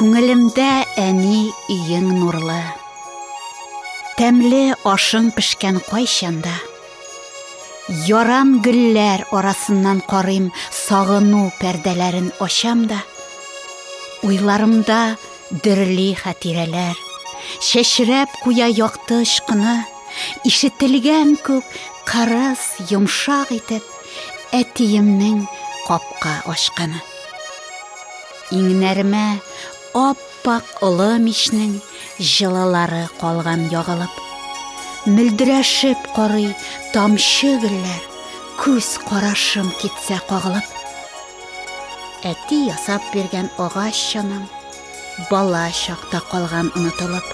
Күңелемдә әни өең нурлы, тәмле ашың пешкән кайчанда. Яран гөлләр арасыннан карыйм, сагыну пәрдәләрен ачам да. Уйларымда дөрли хатирәләр, чәчрәп куя якты ышкыны, ишетелгән күк кырыс йомшак итеп әтиемнең капка ачканы. Иңнәремә аппак олы мичнең җылылары калган ягылып, мөлдерәшеп карый тамчы гөлләр, күз карашым китсә кагылып. Әти ясап биргән агач чаным, бала чакта калган онытылып.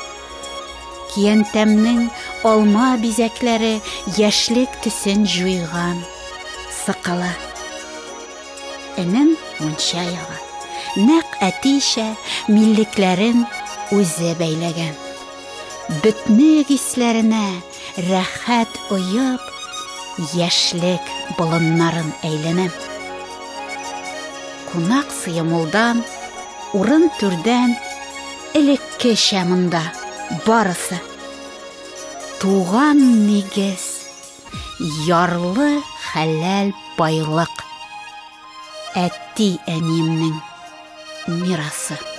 Киянтәмнең алма бизәкләре яшьлек төсен җуйган, сыкылы. Энем мунча яга, нәкъ әтичә миллекләрен үзе бәйләгән. Бөтнек исләренә рәхәт уеп, яшьлек болыннарын әйләнәм. Кунак сыемылдан, урын түрдән, элеккечә монда барысы. Туган нигез, ярлы хәләл байлык, әти әниемнең мирасы.